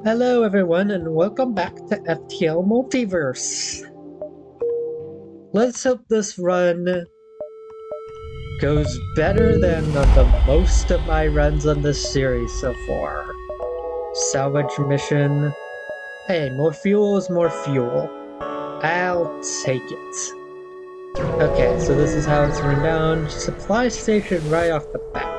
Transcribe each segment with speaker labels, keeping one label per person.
Speaker 1: Hello everyone and welcome back to FTL Multiverse. Let's hope this run goes better than the most of my runs on this series so far. Salvage mission. Hey, more fuel is more fuel. I'll take it. Okay, so this is how it's written down. Supply station right off the bat.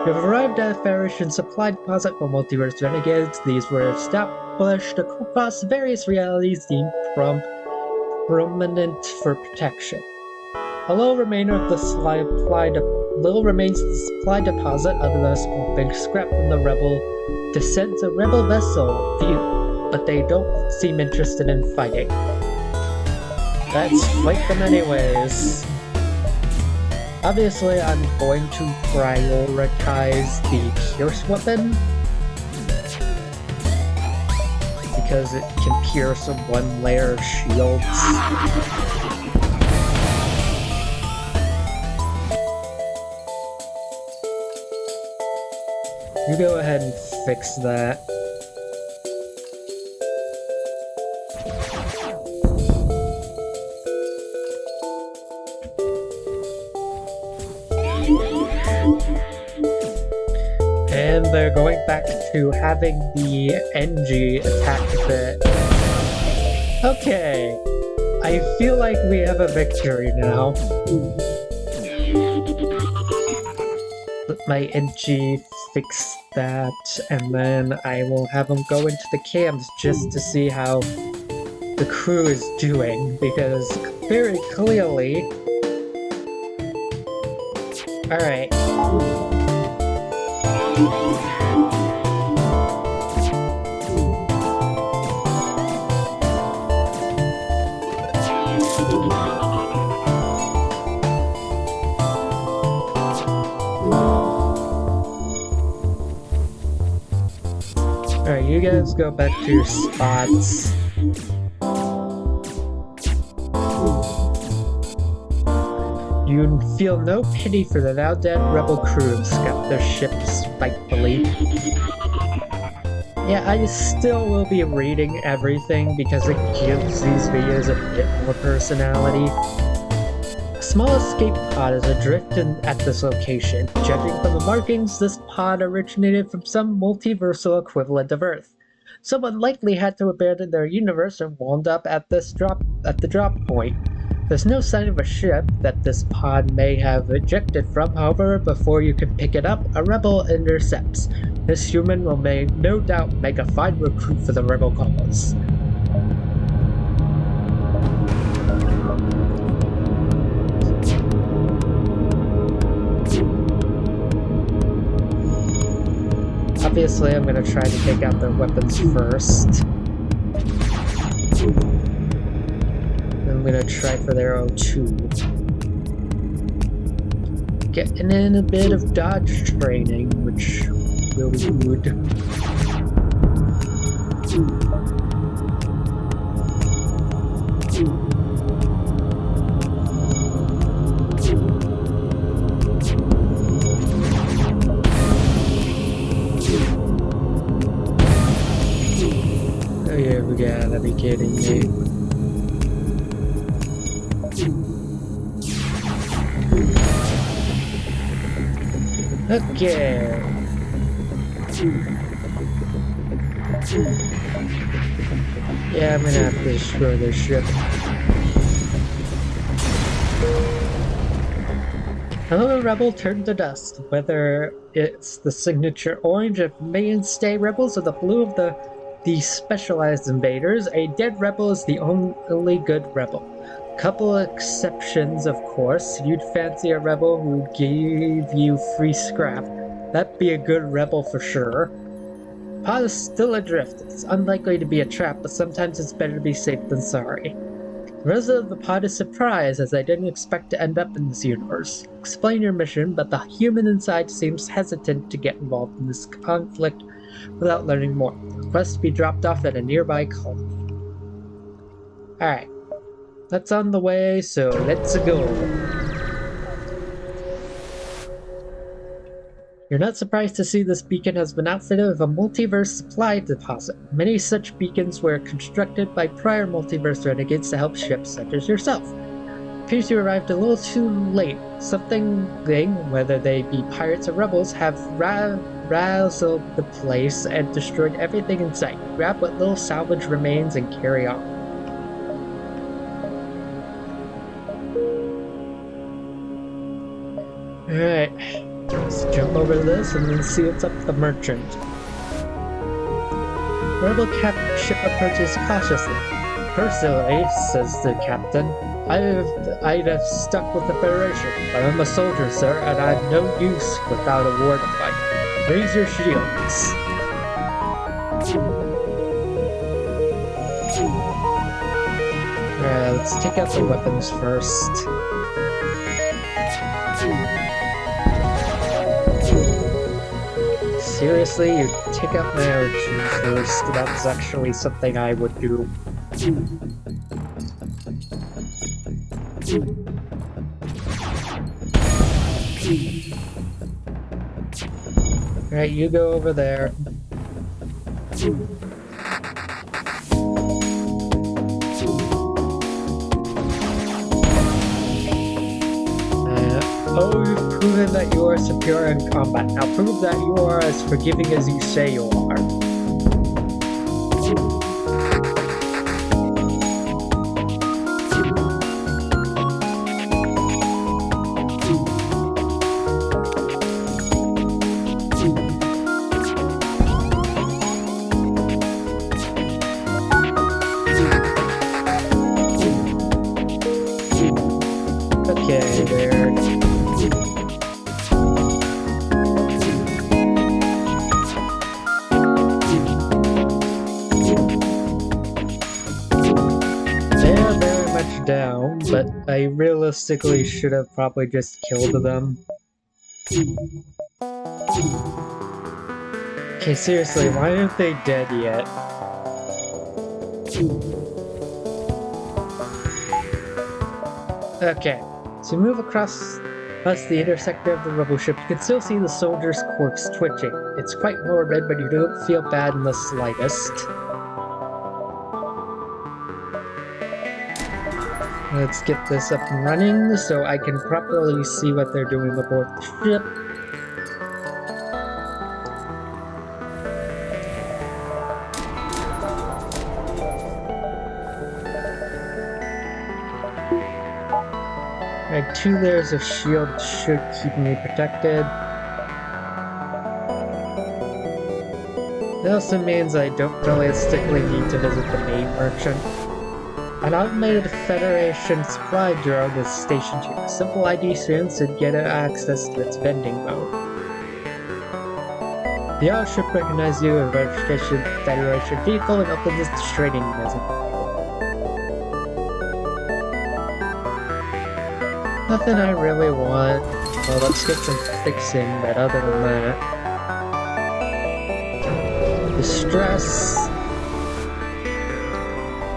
Speaker 1: You have arrived at a Federation supply deposit for Multiverse Renegades. These were established across various realities deemed prominent for protection. A little remains the supply deposit, other than a small big scrap from the rebel descends a rebel vessel view, but they don't seem interested in fighting. Let's fight them anyways. Obviously, I'm going to prioritize the pierce weapon because it can pierce one layer of shields. You go ahead and fix that. And they're going back to having the NG attack a bit. Okay, I feel like we have a victory now. Let my NG fix that, and then I will have them go into the camps just to see how the crew is doing, because very clearly... Alright. Alright, you guys go back to your spots. You feel no pity for the now dead rebel crew who scrapped their ships spitefully. Yeah, I still will be reading everything because it gives these videos a bit more personality. A small escape pod is adrift at this location. Judging from the markings, this pod originated from some multiversal equivalent of Earth. Someone likely had to abandon their universe and wound up at the drop point. There's no sign of a ship that this pod may have ejected from, however, before you can pick it up, a rebel intercepts. This human will no doubt make a fine recruit for the rebel cause. Obviously, I'm gonna try to take out their weapons first. I'm gonna try for their O2. Getting in a bit of dodge training, which will be good. Oh yeah, we gotta be kidding me. Okay. Yeah, I'm gonna have to destroy this ship. Another rebel turned to dust. Whether it's the signature orange of mainstay rebels or the blue of the specialized invaders, a dead rebel is the only good rebel. Couple exceptions, of course. You'd fancy a rebel who gave you free scrap. That'd be a good rebel for sure. Pod is still adrift. It's unlikely to be a trap, but sometimes it's better to be safe than sorry. The resident of the pod is surprised, as they didn't expect to end up in this universe. Explain your mission, but the human inside seems hesitant to get involved in this conflict without learning more. Request to be dropped off at a nearby colony. Alright. That's on the way, so let's go. You're not surprised to see this beacon has been outfitted with a multiverse supply deposit. Many such beacons were constructed by prior multiverse renegades to help ships such as yourself. Appears you arrived a little too late. Something, whether they be pirates or rebels, have razzled the place and destroyed everything in sight. Grab what little salvage remains and carry on. Alright, let's jump over this and then see what's up with the merchant. Rebel ship approaches cautiously. Personally, says the captain, I'd have stuck with the Federation, but I'm a soldier, sir, and I've no use without a war to fight. Raise your shields. Alright, let's take out the weapons first. Seriously, you take out my archers first. That's actually something I would do. Alright, you go over there. Oh, you've proven that you are superior in combat. Now prove that you are as forgiving as you say you are. Okay, there. Down, but I realistically should have probably just killed them. Okay, seriously, why aren't they dead yet? Okay, so you move across the intersector of the rebel ship. You can still see the soldier's corpse twitching. It's quite morbid, but you don't feel bad in the slightest. Let's get this up and running so I can properly see what they're doing aboard the ship. Alright, 2 layers of shield should keep me protected. That also means I don't realistically need to visit the main merchant. An automated Federation supply drone is stationed here. Simple ID screens to get access to its vending mode. The auto ship recognizes you as a registration Federation vehicle and opens its trading mechanism. Nothing I really want. Well, let's get some fixing, but other than that... Distress...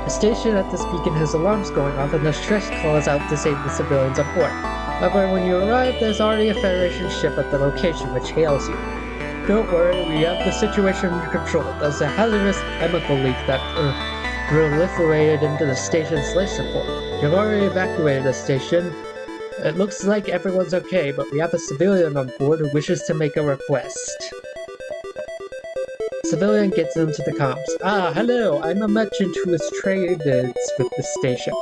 Speaker 1: The station at this beacon has alarms going off and the stress calls out to save the civilians on board. However, when you arrive, there's already a Federation ship at the location which hails you. Don't worry, we have the situation under control. There's a hazardous chemical leak that proliferated into the station's life support. You've already evacuated the station. It looks like everyone's okay, but we have a civilian on board who wishes to make a request. Civilian gets into the comms. Ah, hello, I'm a merchant who has traded with the station.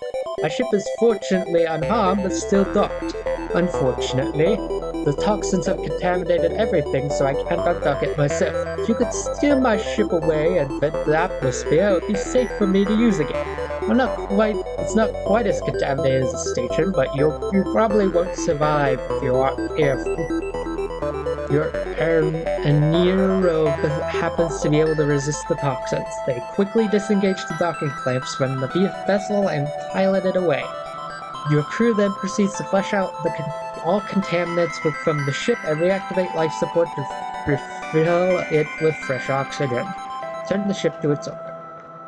Speaker 1: My ship is fortunately unharmed, but still docked. Unfortunately, the toxins have contaminated everything, so I cannot dock it myself. If you could steer my ship away and vent the atmosphere, it would be safe for me to use again. It's not quite as contaminated as the station, but you probably won't survive if you aren't careful. Your Nero happens to be able to resist the toxins. They quickly disengage the docking clamps from the vessel and pilot it away. Your crew then proceeds to flush out all contaminants from the ship and reactivate life support to refill it with fresh oxygen. Turn the ship to its orbit.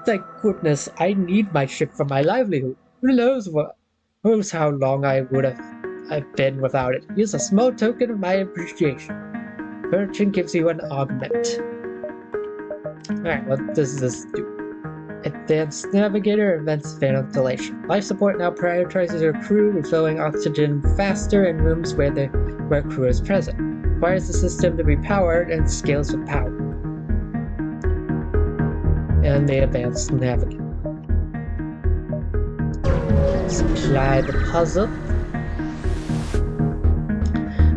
Speaker 1: Thank goodness, I need my ship for my livelihood. Who knows how long I would have been without it. Here's a small token of my appreciation. Merchant gives you an augment. Alright, what does this do? Advanced Navigator, Advanced Ventilation. Life support now prioritizes your crew, refilling oxygen faster in rooms where crew is present. Requires the system to be powered and scales with power. And the Advanced Navigator. Supply deposit.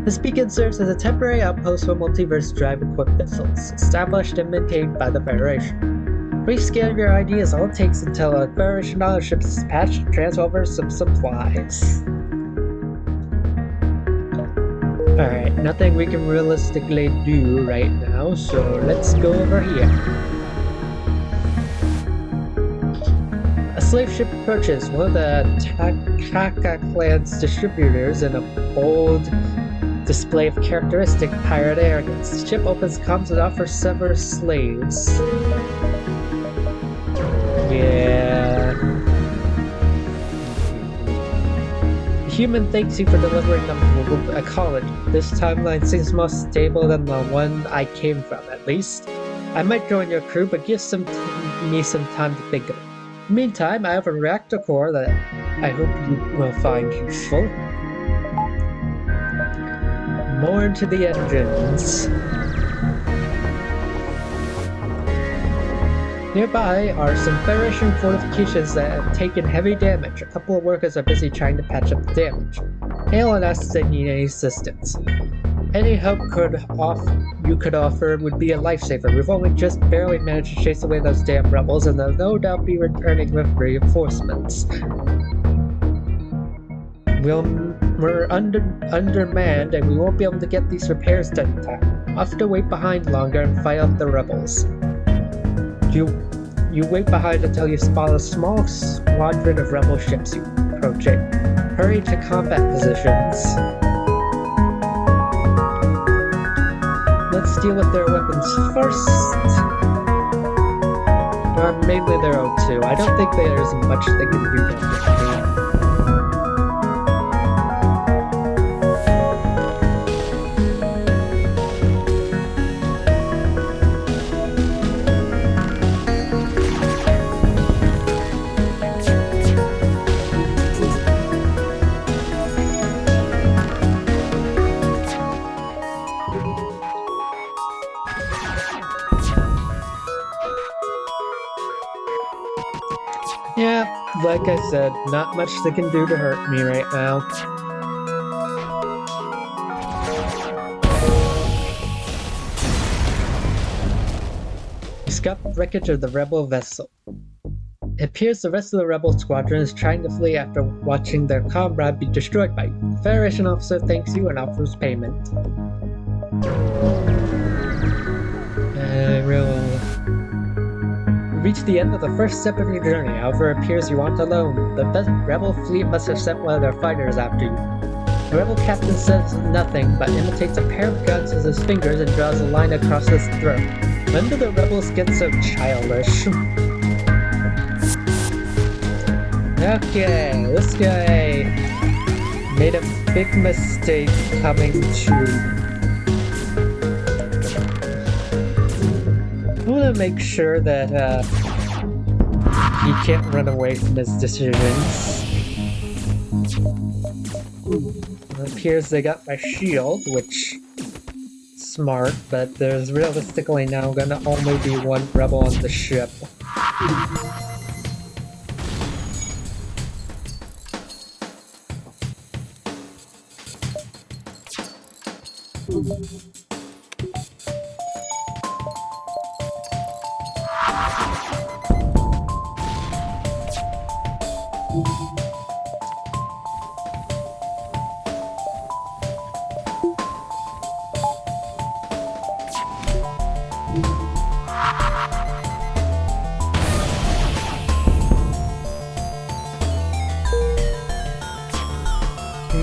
Speaker 1: This beacon serves as a temporary outpost for Multiverse drive-equipped vessels, established and maintained by the Federation. Rescan your ID is all it takes until a Federation ship is dispatched to transfer over some supplies. Alright, nothing we can realistically do right now, so let's go over here. A slave ship approaches one of the Taka clan's distributors in a bold display of characteristic pirate arrogance. The ship opens comms and offers several slaves. Yeah. The human thanks you for delivering them to ecology. This timeline seems more stable than the one I came from, at least. I might join your crew, but give me some time to think of it. Meantime, I have a reactor core that I hope you will find useful. More into the engines. Nearby are some Federation fortifications that have taken heavy damage. A couple of workers are busy trying to patch up the damage. Hail and ask if they need any assistance. Any help you could offer would be a lifesaver. We've only just barely managed to chase away those damn rebels, and they'll no doubt be returning with reinforcements. We're undermanned, and we won't be able to get these repairs done in time. We'll have to wait behind longer and fight off the rebels. You wait behind until you spot a small squadron of rebel ships you approach it. Hurry to combat positions. Let's deal with their weapons first. Or mainly their O2. I don't think there's much they can do with me. Yeah, like I said, not much they can do to hurt me right now. You scout the wreckage of the rebel vessel. It appears the rest of the rebel squadron is trying to flee after watching their comrade be destroyed by you. The Federation officer thanks you and offers payment. Reach the end of the first step of your journey. However, it appears you aren't alone. The rebel fleet must have sent one of their fighters after you. The rebel captain says nothing, but imitates a pair of guns as his fingers and draws a line across his throat. When do the rebels get so childish? Okay, this guy made a big mistake coming to... I want to make sure that he can't run away from his decisions. It appears they got my shield, which is smart, but there's realistically now gonna only be one rebel on the ship.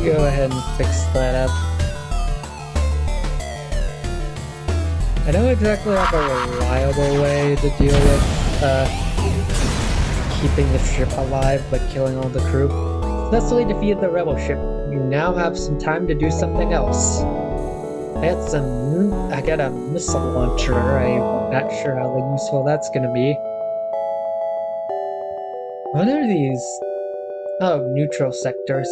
Speaker 1: Go ahead and fix that up. I don't exactly have a reliable way to deal with keeping the ship alive but killing all the crew. Successfully defeated the rebel ship. You now have some time to do something else. I got a missile launcher. I'm not sure how useful that's gonna be. What are these? Oh, neutral sectors.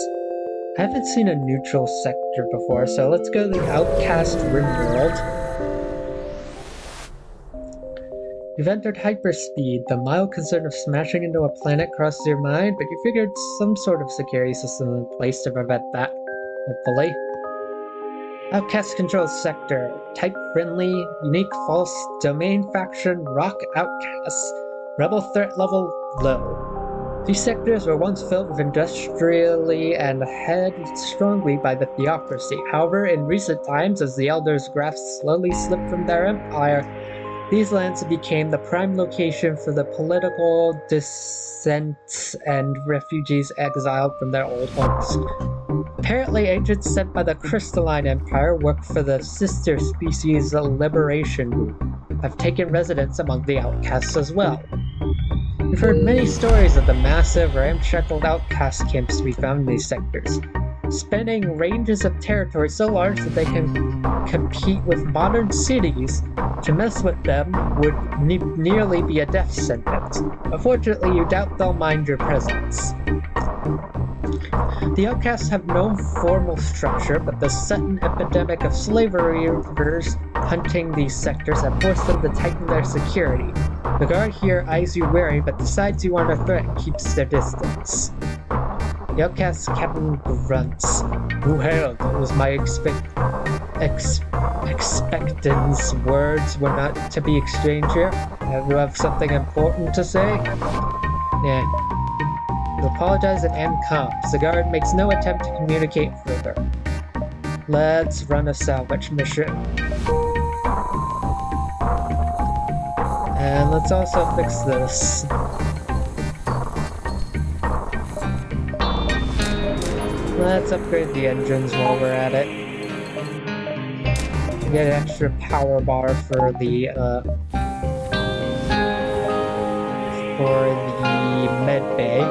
Speaker 1: I haven't seen a neutral sector before, so let's go to the Outcast Rimworld. You've entered hyperspeed. The mild concern of smashing into a planet crosses your mind, but you figured some sort of security system in place to prevent that, hopefully. Outcast Control Sector. Type friendly, unique false, domain faction, rock outcasts. Rebel threat level low. These sectors were once filled with industrially and headstrongly by the theocracy. However, in recent times, as the Elders' grasp slowly slipped from their empire, these lands became the prime location for the political dissent and refugees exiled from their old homes. Apparently, agents sent by the Crystalline Empire work for the sister species Liberation Group have taken residence among the outcasts as well. We've heard many stories of the massive, ramshackle outcast camps to be found in these sectors, spanning ranges of territory so large that they can compete with modern cities. To mess with them would nearly be a death sentence. Unfortunately, you doubt they'll mind your presence. The outcasts have no formal structure, but the sudden epidemic of slavery hunting these sectors have forced them to tighten their security. The guard here eyes you wary, but decides you aren't a threat and keeps their distance. The outcast's captain grunts. Who hailed? It was my expectance. Words were not to be exchanged here. You have something important to say? Yeah. You apologize and end comms. The guard makes no attempt to communicate further. Let's run a salvage mission. And let's also fix this. Let's upgrade the engines while we're at it. Get an extra power bar for the med bay.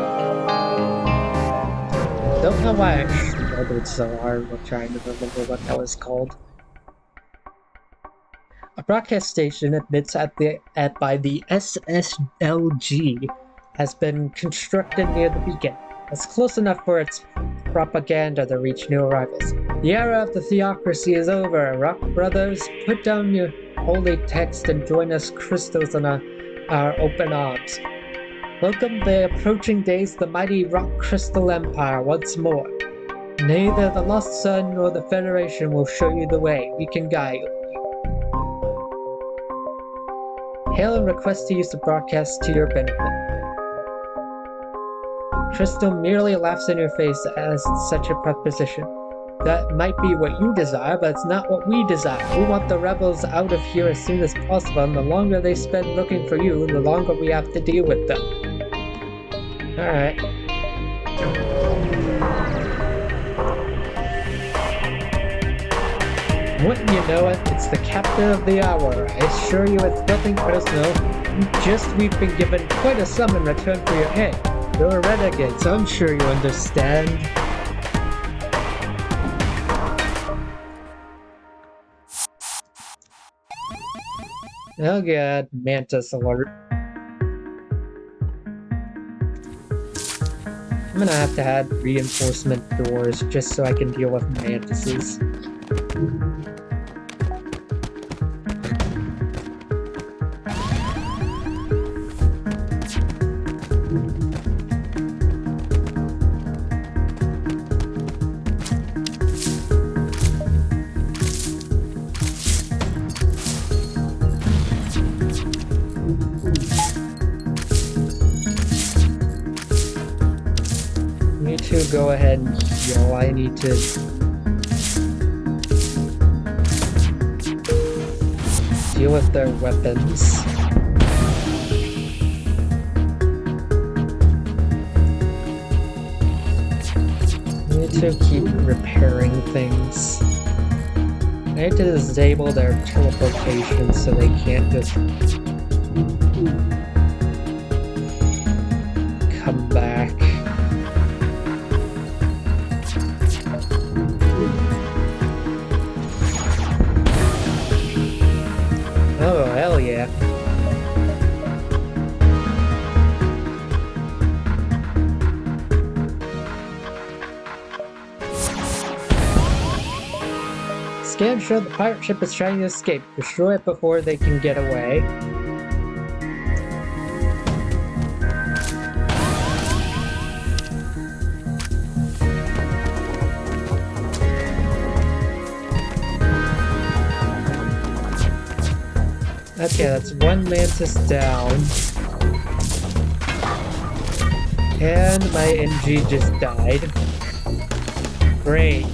Speaker 1: Don't know why I struggled so hard with trying to remember what that was called. A broadcast station admits by the SSLG has been constructed near the beacon. It's close enough for its propaganda to reach new arrivals. The era of the theocracy is over. Rock brothers, put down your holy text and join us crystals in our open arms. Welcome the approaching days of the mighty Rock Crystal Empire once more. Neither the Lost Sun nor the Federation will show you the way. We can guide you. Hail and request to use the broadcast to your benefit. Crystal merely laughs in your face as such a proposition. That might be what you desire, but it's not what we desire. We want the rebels out of here as soon as possible, and the longer they spend looking for you, the longer we have to deal with them. Alright. Wouldn't you know it, it's the captain of the hour. I assure you it's nothing personal. We've been given quite a sum in return for your head. You're a renegade, so I'm sure you understand. Oh god, Mantis alert. I'm gonna have to add reinforcement doors just so I can deal with mantises. Go ahead and heal. I need to deal with their weapons. I need to keep repairing things. I need to disable their teleportation so they can't just come back. Scans show the pirate ship is trying to escape. Destroy it before they can get away. Okay, that's one mantis down. And my NG just died. Great.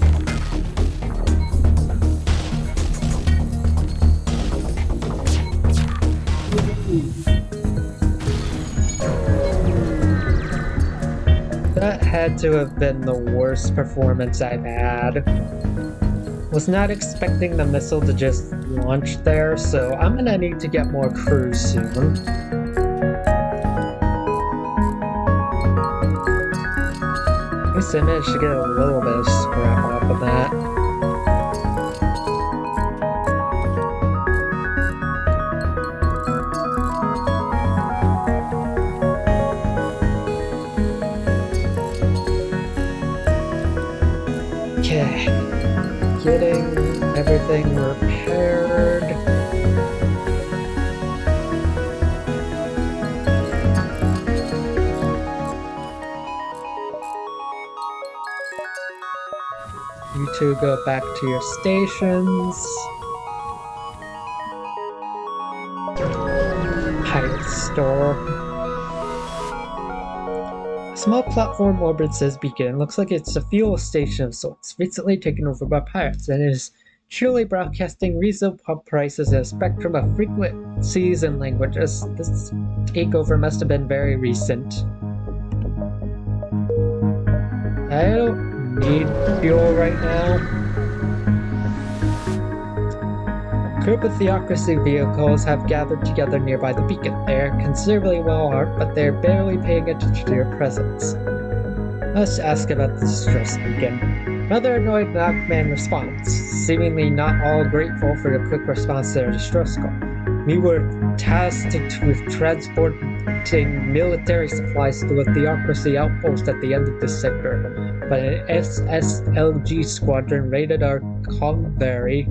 Speaker 1: That had to have been the worst performance I've had. Was not expecting the missile to just launch there, so I'm gonna need to get more crews soon. At least I managed to get a little bit of scrap off of that. Okay. Getting everything repaired. You two go back to your stations. Pirate store. A small platform orbits as beacon. Looks like it's a fuel station of sorts, recently taken over by pirates, and is surely broadcasting reasonable prices at a spectrum of frequencies and languages. This takeover must have been very recent. I don't need fuel right now. A group of theocracy vehicles have gathered together nearby the beacon. They are considerably well armed, but they're barely paying attention to your presence. Let's ask about the distress beacon. Another annoyed knockman responds, seemingly not all grateful for the quick response to their distress call. We were tasked with transporting military supplies to a theocracy outpost at the end of this sector, but an SSLG squadron raided our convoy.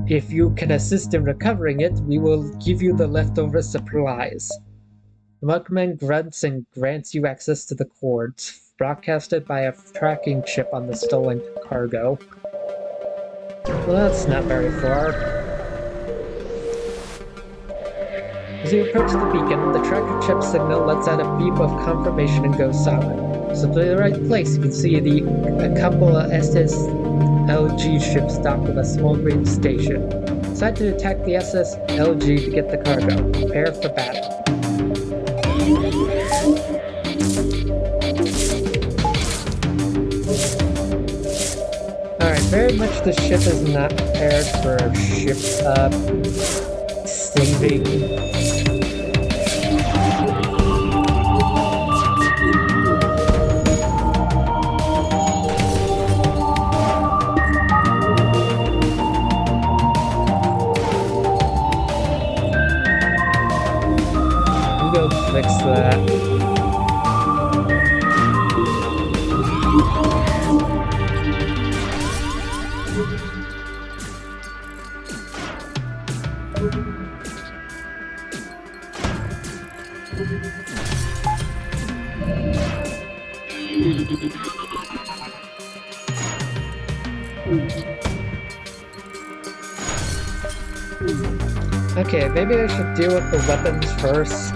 Speaker 1: If you can assist in recovering it, we will give you the leftover supplies. The Muckman grunts and grants you access to the cords, broadcasted by a tracking chip on the stolen cargo. Well, that's not very far. As you approach the beacon, the tracker chip signal lets out a beep of confirmation and goes silent. So to the right place, you can see a couple of SSLG ships docked with a small green station. Decide to attack the SSLG to get the cargo. Prepare for battle. Alright, very much the ship is not prepared for ship saving. Go fix that. Okay, maybe I should deal with the weapons first.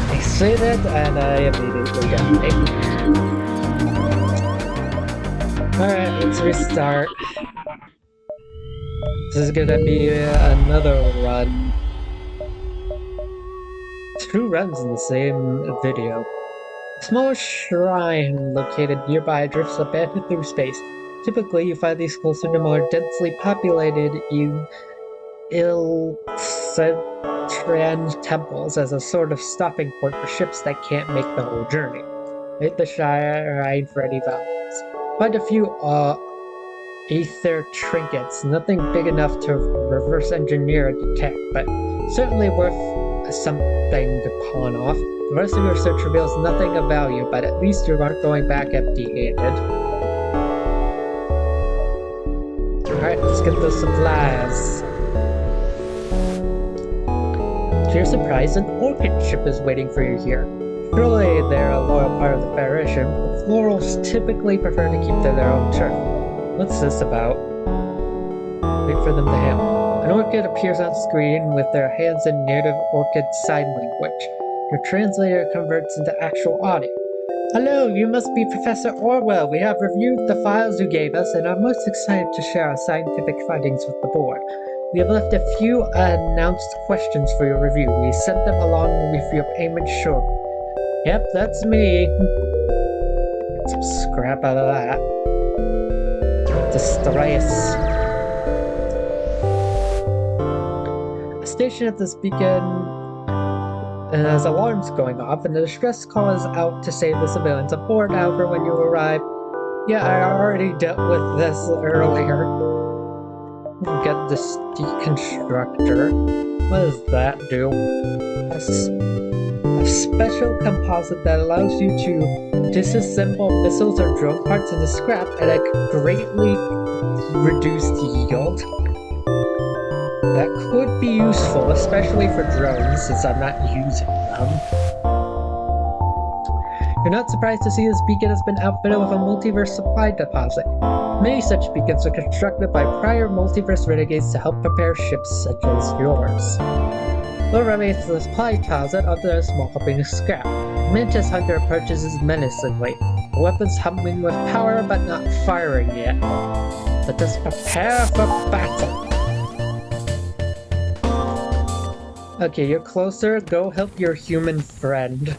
Speaker 1: I say that and I immediately die. Alright, let's restart. This is gonna be another run. 2 runs in the same video. A small shrine located nearby drifts abandoned through space. Typically, you find these closer to more densely populated Ilcetran temples as a sort of stopping point for ships that can't make the whole journey. Hit the shrine for any valuables. Find a few aether trinkets, nothing big enough to reverse engineer a detect, but certainly worth something to pawn off. The rest of your search reveals nothing of value, but at least you aren't going back empty-handed. Alright, let's get those supplies. To your surprise, an orchid ship is waiting for you here. Surely they're a loyal part of the Federation, but florals typically prefer to keep to their own turf. What's this about? Wait for them to hail. An orchid appears on screen with their hands in native orchid sign language. Your translator converts into actual audio. Hello, you must be Professor Orwell. We have reviewed the files you gave us and are most excited to share our scientific findings with the board. We have left a few unannounced questions for your review. We sent them along with your payment shortly. Yep, that's me. Get some scrap out of that. Distress. A station at this beacon has alarms going off, and the distress call is out to save the civilians aboard. However, when you arrive, yeah, I already dealt with this earlier. Get this deconstructor. What does that do? A special composite that allows you to disassemble missiles or drone parts into scrap at a greatly reduced yield. That could be useful, especially for drones, since I'm not using them. You're not surprised to see this beacon has been outfitted with a multiverse supply deposit. Many such beacons were constructed by prior multiverse renegades to help prepare ships such as yours. We'll remain to the supply deposit under a small helping of scrap. Mantis Hunter approaches menacingly, the weapons humming with power but not firing yet. Let us prepare for battle. Okay, you're closer. Go help your human friend.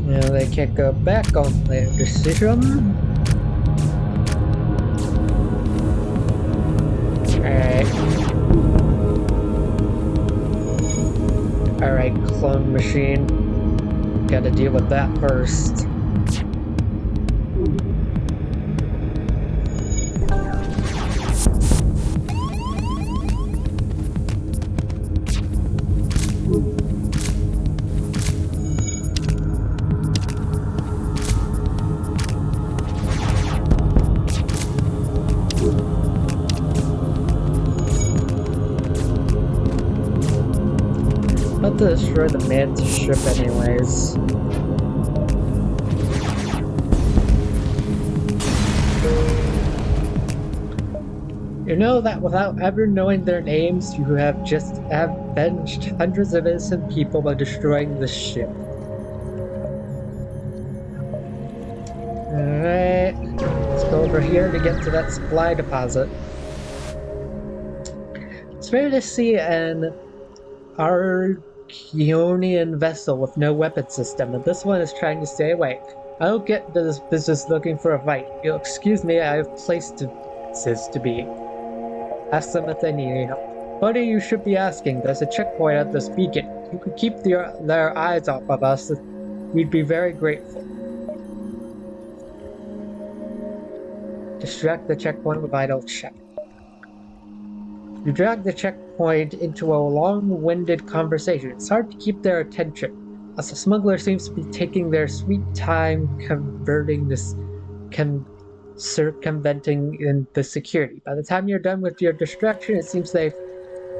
Speaker 1: Now they can't go back on their decision. Alright, clone machine. Gotta deal with that first. To destroy the Mantis ship anyways. You know that without ever knowing their names, you have just avenged hundreds of innocent people by destroying the ship. Alright, let's go over here to get to that supply deposit. It's rare to see an Archeonian vessel with no weapon system, and this one is trying to stay away. I don't get into this business looking for a fight. You'll excuse me, I have places to be. Ask them if they need any help. Buddy, you should be asking. There's a checkpoint at this beacon. You could keep their eyes off of us. We'd be very grateful. Distract the checkpoint with idle check. You drag the checkpoint into a long-winded conversation. It's hard to keep their attention, as the smuggler seems to be taking their sweet time circumventing in the security. By the time you're done with your distraction, it seems they've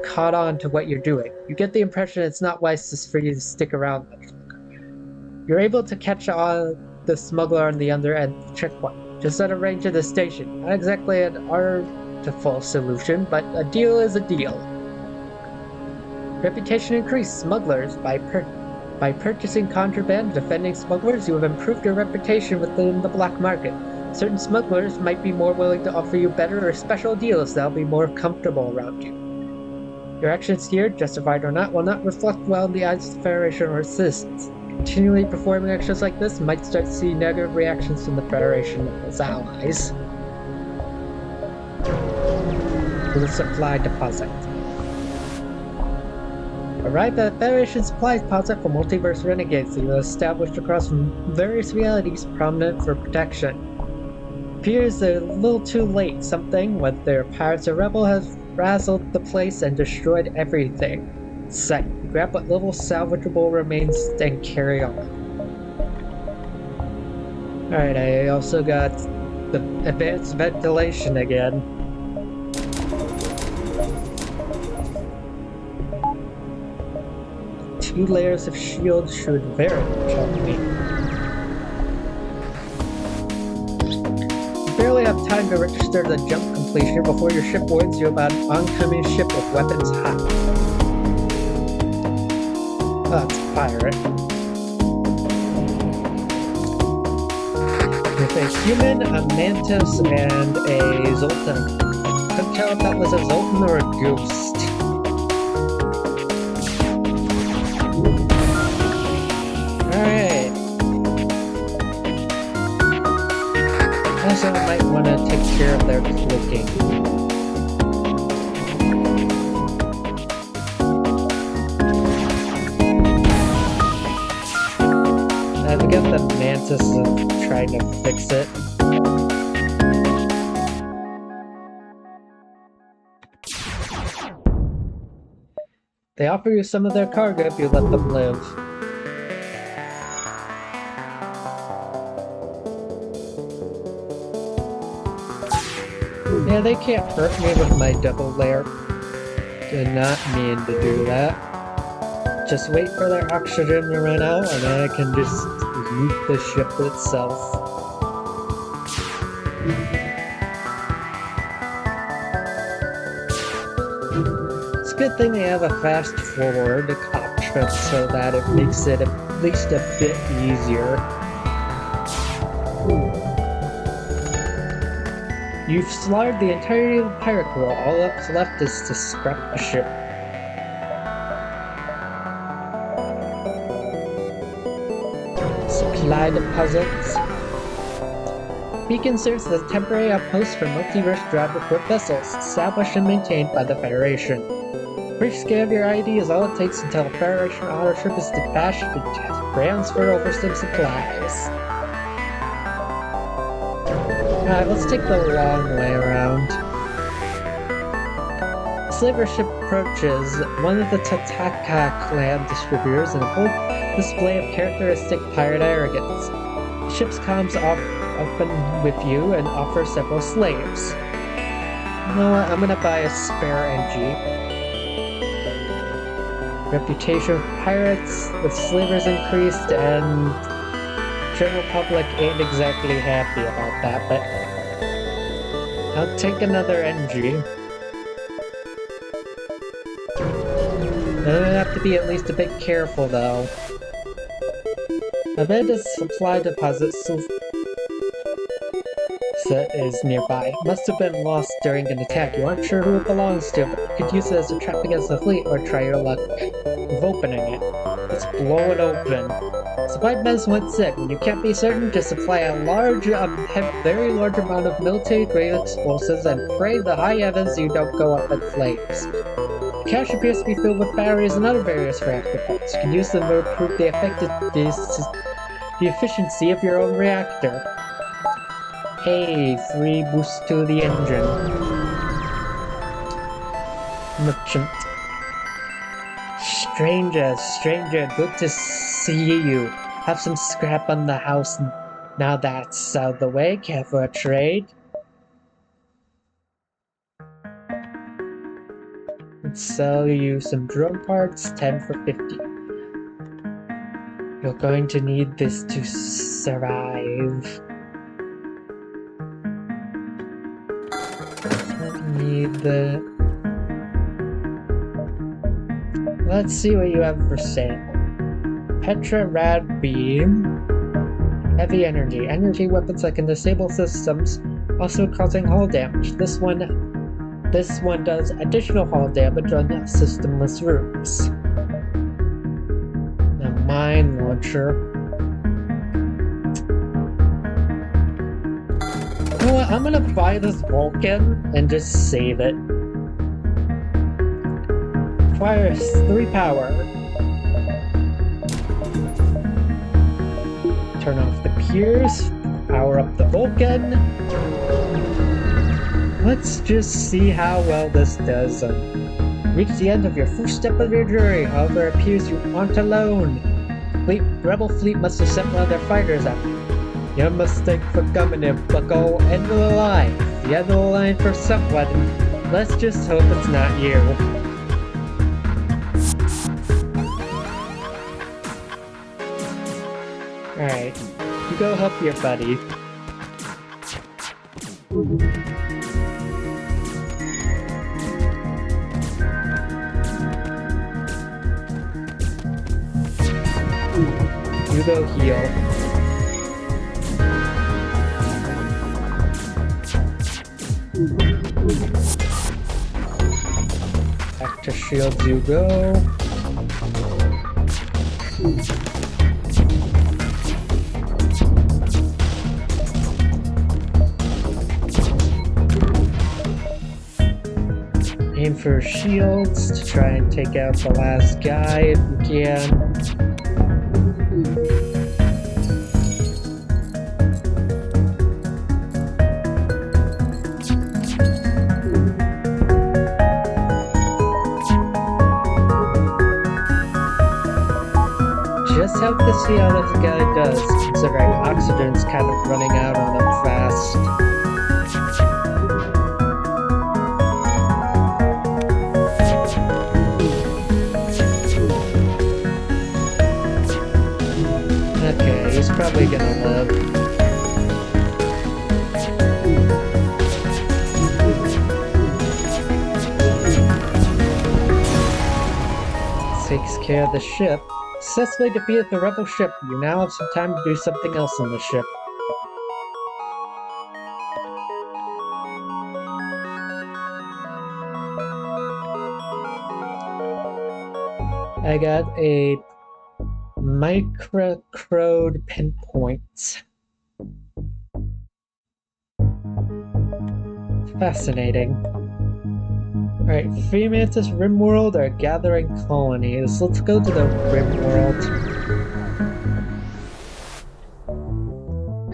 Speaker 1: caught on to what you're doing. You get the impression it's not wise for you to stick around much longer. You're able to catch on the smuggler on the other end of the checkpoint, just out of range of the station. Not exactly an artful solution, but a deal is a deal. Reputation increased. Smugglers. By purchasing contraband, defending smugglers, you have improved your reputation within the black market. Certain smugglers might be more willing to offer you better or special deals that'll be more comfortable around you. Your actions here, justified or not, will not reflect well in the eyes of the Federation or its citizens. Continually performing actions like this might start to see negative reactions from the Federation and its allies. To the supply deposit. Arrive at Federation supply deposit for Multiverse Renegades that you established across various realities prominent for protection. Appears a little too late. Something, whether pirates or rebel, has razzled the place and destroyed everything. Sight. Grab what little salvageable remains and carry on. Alright, I also got the advanced ventilation again. Two layers of shield should very much help me. You barely have time to register the jump completion before your ship warns you about an oncoming ship with weapons hot. Oh, it's a pirate. With a human, a mantis, and a Zoltan. Couldn't tell if that was a Zoltan or a ghost. Alright. Also, I might want to take care of their cloaking. I think the mantis is trying to fix it. They offer you some of their cargo if you let them live. Yeah, they can't hurt me with my double layer. Did not mean to do that. Just wait for their oxygen to run out and then I can just loot the ship itself. It's a good thing they have a fast forward option so that it makes it at least a bit easier. You've slaughtered the entirety of the pirate crew. All that's left is to scrap the ship. Supply deposits. Beacon serves as a temporary outpost for multiverse drive report vessels, established and maintained by the Federation. Brief scan of your ID is all it takes until a Federation auto ship is dispatched and transferred over some supplies. Alright, let's take the long way around. A slaver ship approaches one of the Tataka clan distributors in a full display of characteristic pirate arrogance. The ship's comms open with you and offer several slaves. You know what? I'm gonna buy a spare NG. Reputation of pirates with slavers increased and general public ain't exactly happy about that, but I'll take another NG. I'm gonna have to be at least a bit careful though. I bet a supply deposit set is nearby. Must have been lost during an attack. You aren't sure who it belongs to, but you could use it as a trap against the fleet or try your luck of opening it. Let's blow it open. Supply bins went sick. When you can't be certain, just supply a very large amount of military-grade explosives and pray the high heavens you don't go up in flames. The cache appears to be filled with batteries and other various reactor parts. You can use them to improve the efficiency of your own reactor. Hey, free boost to the engine. Merchant. Stranger, good to see you. Have some scrap on the house now that's out of the way. Care for a trade? Let's sell you some drone parts, 10 for 50. You're going to need this to survive. Need the... Let's see what you have for sale. Petra Rad Beam. Heavy energy. Energy weapons that can disable systems, also causing hull damage. This one does additional hull damage on systemless rooms. A mine launcher. You know what? I'm gonna buy this Vulcan and just save it. requires 3 power. Turn off the Piers, power up the Vulcan. Let's just see how well this does. Reach the end of your first step of your journey, however it appears you aren't alone. Rebel fleet must have sent one of their fighters out. Your mistake for coming here, bucko. End of the line. The end of the line for someone. Let's just hope it's not you. Alright, you go help your buddy. You go heal. Back to shields you go. Aim for shields to try and take out the last guy if you can. Just have to see how this guy does, considering oxygen's kind of running out on him fast. Okay, he's probably gonna live. Takes care of the ship. Successfully defeated the rebel ship. You now have some time to do something else on the ship. I got a microcrode pinpoint. Fascinating. Alright, Free Mantis Rimworld are gathering colonies. Let's go to the Rimworld.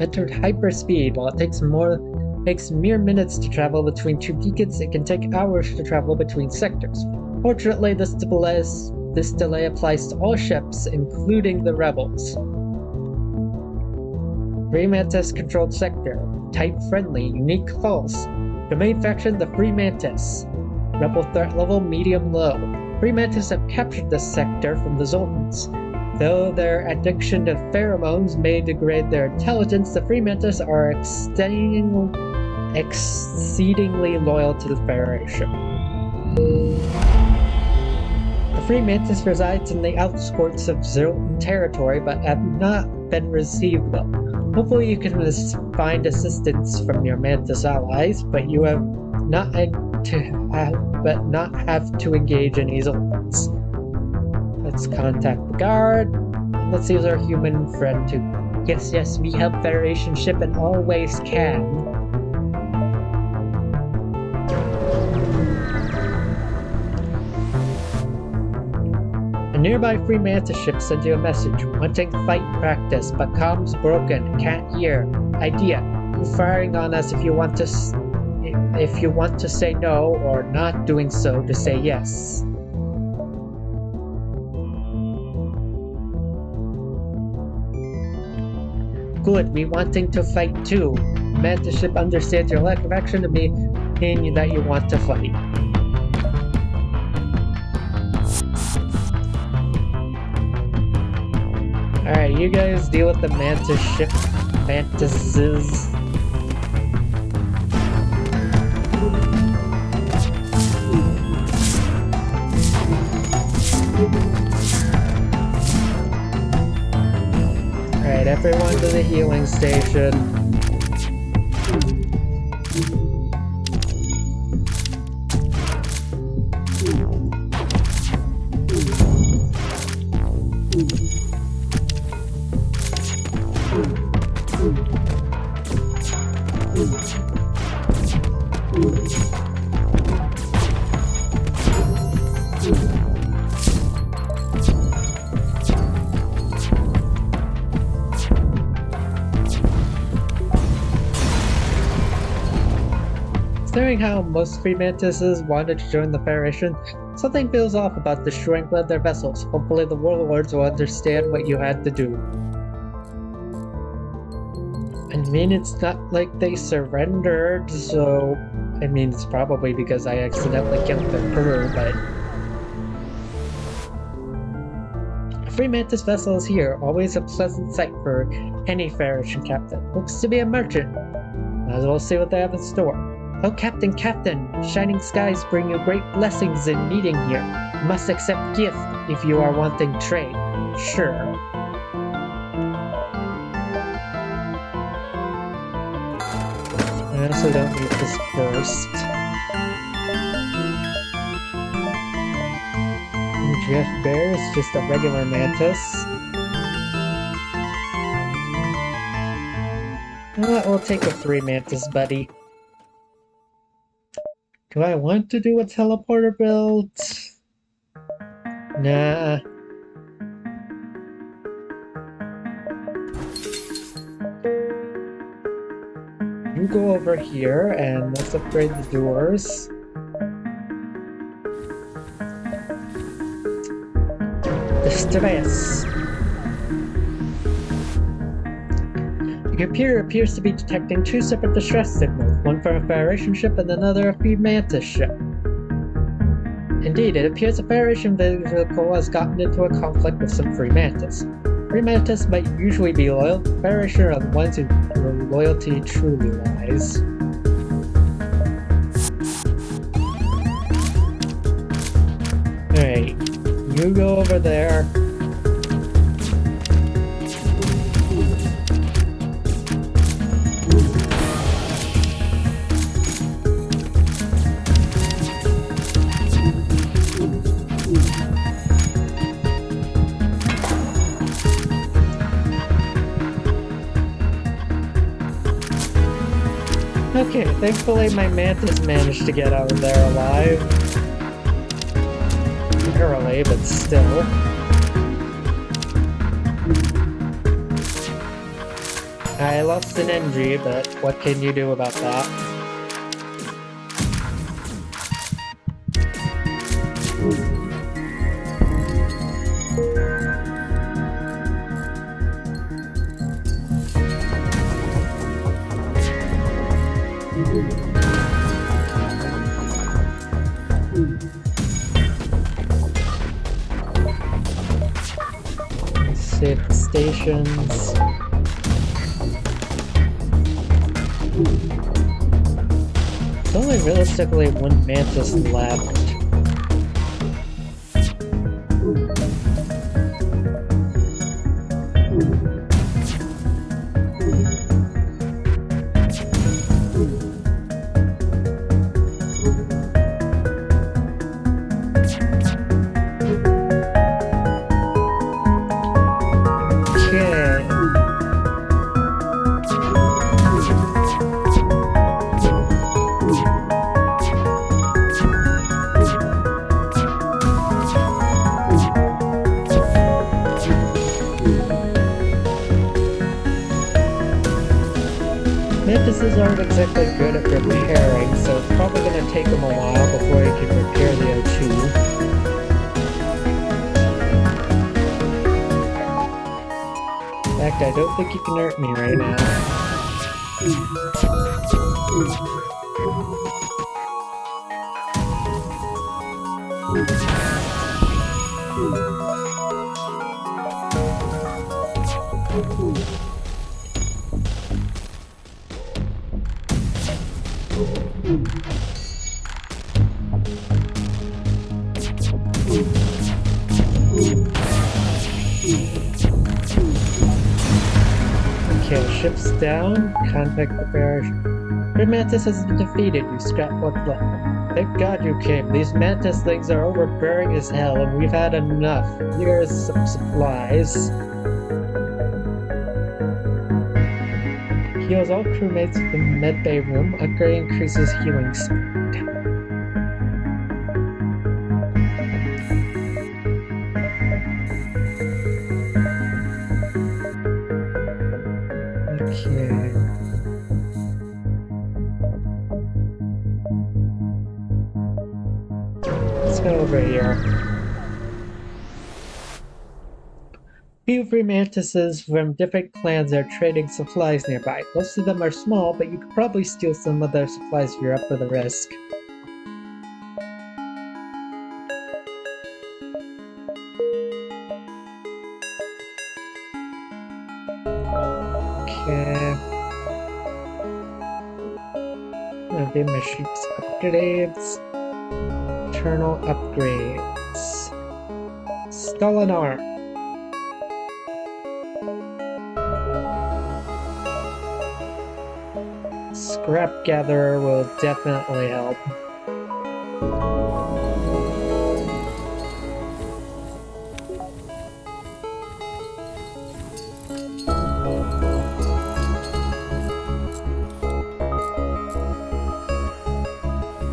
Speaker 1: Entered hyperspeed. While it takes mere minutes to travel between 2 beacons, it can take hours to travel between sectors. Fortunately, this delay applies to all ships, including the rebels. Free Mantis controlled sector. Type friendly, unique false. Domain faction the Free Mantis. Rebel threat level medium-low. Free Mantis have captured this sector from the Zoltans. Though their addiction to pheromones may degrade their intelligence, the Free Mantis are exceedingly loyal to the Federation. The Free Mantis resides in the outskirts of Zoltan territory, but have not been received well. Hopefully you can find assistance from your Mantis allies, but you have not have to engage any Zoltans. Let's contact the guard. Let's use our human friend to... Yes, we help Federation ship and always can. A nearby Free Mantis ship sent you a message, wanting fight practice, but comms broken, can't hear. Idea, you're firing on us if you want to say no, or not doing so to say yes. Good, we wanting to fight too. Mantis ship understands your lack of action to mean that you want to fight. Alright, you guys deal with the Mantis ship. Mantises. Alright, everyone to the healing station. Considering how most free mantises wanted to join the Federation, something feels off about destroying one of their vessels. Hopefully the warlords will understand what you had to do. I mean, it's not like they surrendered, so... I mean, it's probably because I accidentally killed their crew, but... A free mantis vessel is here, always a pleasant sight for any Federation captain. Looks to be a merchant. Might as well see what they have in store. Oh, Captain, Captain! Shining skies bring you great blessings in meeting here. You must accept gift if you are wanting trade. Sure. I also don't need this burst. Jeff Bear is just a regular mantis. We'll take a 3 mantis, buddy. Do I want to do a teleporter build? Nah. You go over here and let's upgrade the doors. Distress. The computer appears to be detecting 2 separate distress signals, one from a Federation ship and another a free mantis ship. Indeed, it appears a Federation vehicle has gotten into a conflict with some free mantis. Free mantis might usually be loyal, Federation are the ones whose loyalty truly lies. Alright, you go over there. Okay, thankfully my mantis managed to get out of there alive. Barely, but still. I lost an NG, but what can you do about that? Save the stations. There's only realistically 1 mantis left. Mantises aren't exactly good at repairing, so it's probably going to take them a while before he can repair the O2. In fact, I don't think you can hurt me right now. Okay, ship's down. Contact the bearish. Your mantis has been defeated. You scrap what's left. Thank God you came. These mantis things are overbearing as hell, and we've had enough. Here's some supplies. Heals all crewmates in the medbay room. Upgrade increases healing speed. Okay. over here. Few free mantises from different clans are trading supplies nearby. Most of them are small, but you could probably steal some of their supplies if you're up for the risk. Okay. Maybe my sheep's upgrades. Internal upgrades. Stolen arm. Scrap gatherer will definitely help.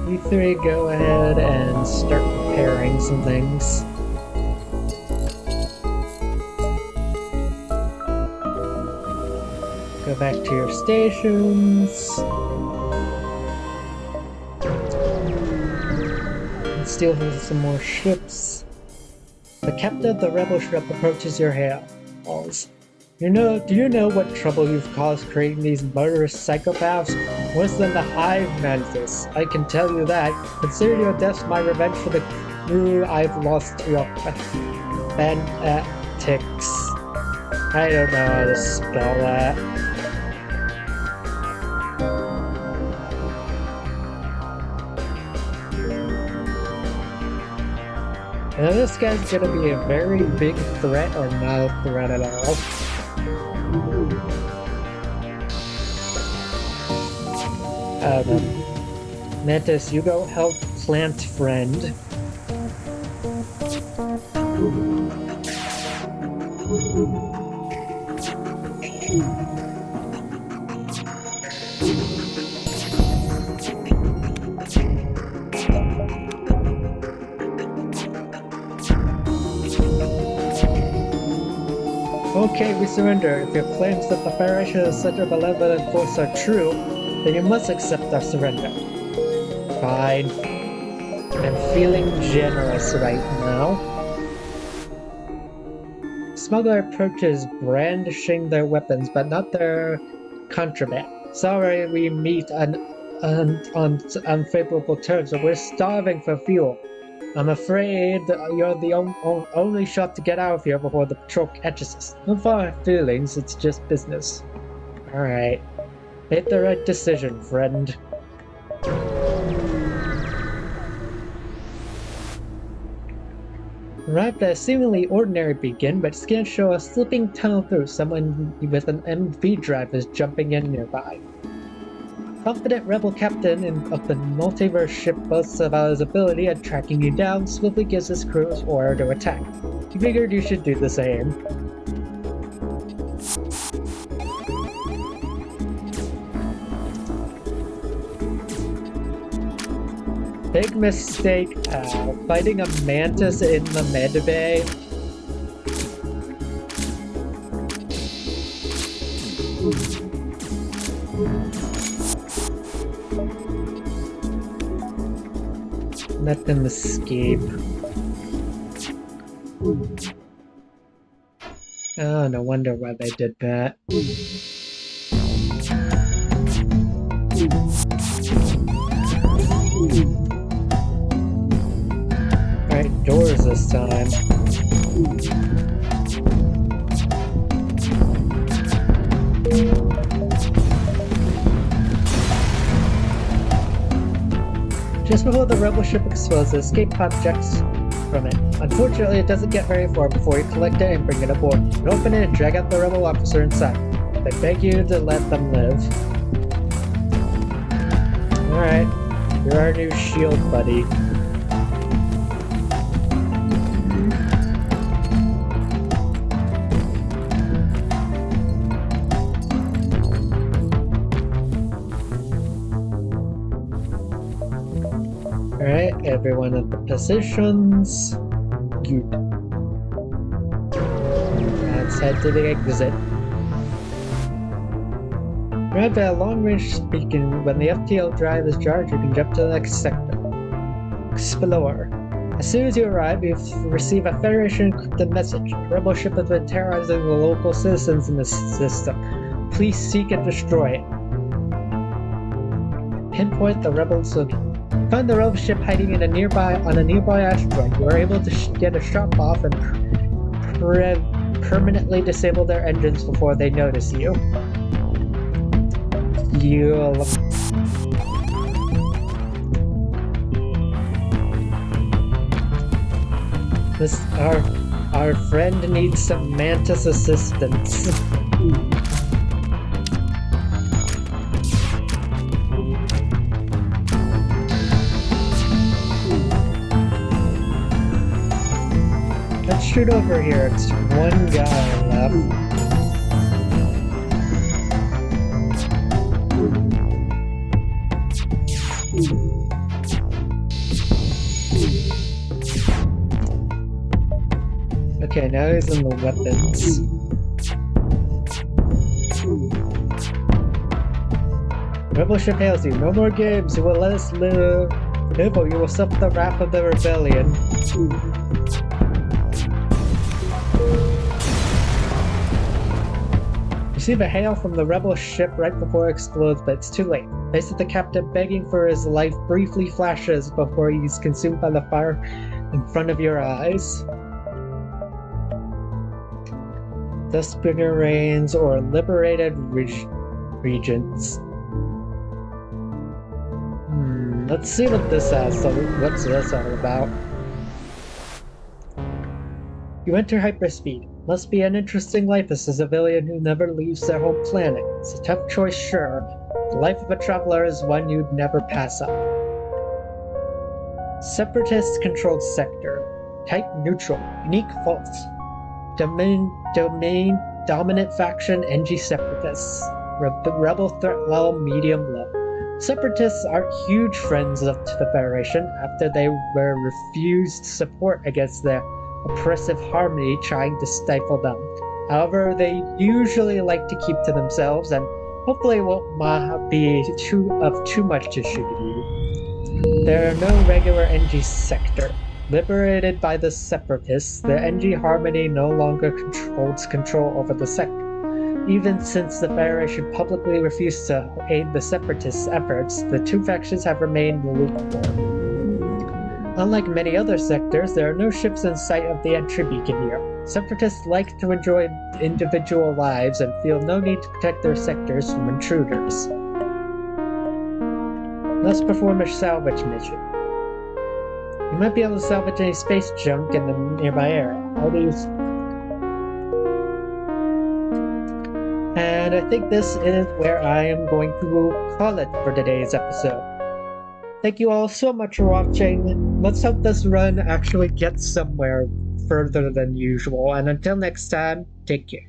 Speaker 1: You three go ahead and start repairing some things. Go back to your stations. And steal some more ships. The captain of the rebel ship approaches your halls. Do you know what trouble you've caused creating these murderous psychopaths? Worse than the hive mantis. I can tell you that. Consider your deaths my revenge for the crew I've lost to your fanatics. I don't know how to spell that. Now this guy's gonna be a very big threat or not a threat at all. Mantis, you go help plant friend. Okay, we surrender. If your claims that the Federation is such a malevolent force are true, then you must accept our surrender. Fine. I'm feeling generous right now. Smuggler approaches, brandishing their weapons, but not their contraband. Sorry, we meet on unfavorable terms, but we're starving for fuel. I'm afraid you're the only shot to get out of here before the patrol catches us. No hard feelings, it's just business. Alright. Made the right decision, friend. Arrived at a seemingly ordinary beacon, but scans show a slipping tunnel through. Someone with an MV drive is jumping in nearby. Confident rebel captain of the Multiverse ship boasts about his ability at tracking you down, swiftly gives his crew his order to attack. He figured you should do the same. Big mistake, fighting a mantis in the medbay. Let them escape. Oh, no wonder why they did that. Alright, doors this time. Just before the rebel ship explodes, the escape pod ejects from it. Unfortunately, it doesn't get very far before you collect it and bring it aboard. You open it and drag out the rebel officer inside. They beg you to let them live. Alright, you're our new shield, buddy. Alright, everyone at the positions. Good. Let's head to the exit. Arrived at a long-range beacon. When the FTL drive is charged, you can jump to the next sector. Explore. As soon as you arrive, you receive a Federation encrypted message. A rebel ship has been terrorizing the local citizens in the system. Please seek and destroy it. Pinpoint the rebels. Find the rebel ship hiding in a nearby asteroid. You are able to get a shot off and permanently disable their engines before they notice you. Our friend needs some Mantis assistance. Let's shoot over here. It's one guy left. Okay, now he's in the weapons. Rebel ship hails you. No more games. You will let us live. Or you will suffer the wrath of the rebellion. Receive a hail from the rebel ship right before it explodes, but it's too late. Face of the captain begging for his life briefly flashes before he's consumed by the fire in front of your eyes. Dustbringer reigns or liberated regions. Let's see what this has. So what's this all about? You enter hyperspeed. Must be an interesting life as a civilian who never leaves their home planet. It's a tough choice, sure. The life of a traveler is one you'd never pass up. Separatist-controlled sector. Type neutral. Unique faults. Domain dominant faction NG Separatists. Rebel threat level medium low. Separatists aren't huge friends to the Federation after they were refused support against the oppressive Harmony trying to stifle them. However, they usually like to keep to themselves and hopefully won't be too much issue to you. There are no regular NG sector. Liberated by the Separatists, the NG Harmony no longer holds control over the sector. Even since the Federation publicly refused to aid the Separatists' efforts, the two factions have remained lukewarm. Unlike many other sectors, there are no ships in sight of the entry beacon here. Separatists like to enjoy individual lives and feel no need to protect their sectors from intruders. Let's perform a salvage mission. You might be able to salvage any space junk in the nearby area. And I think this is where I am going to call it for today's episode. Thank you all so much for watching. Let's hope this run actually gets somewhere further than usual. And until next time, take care.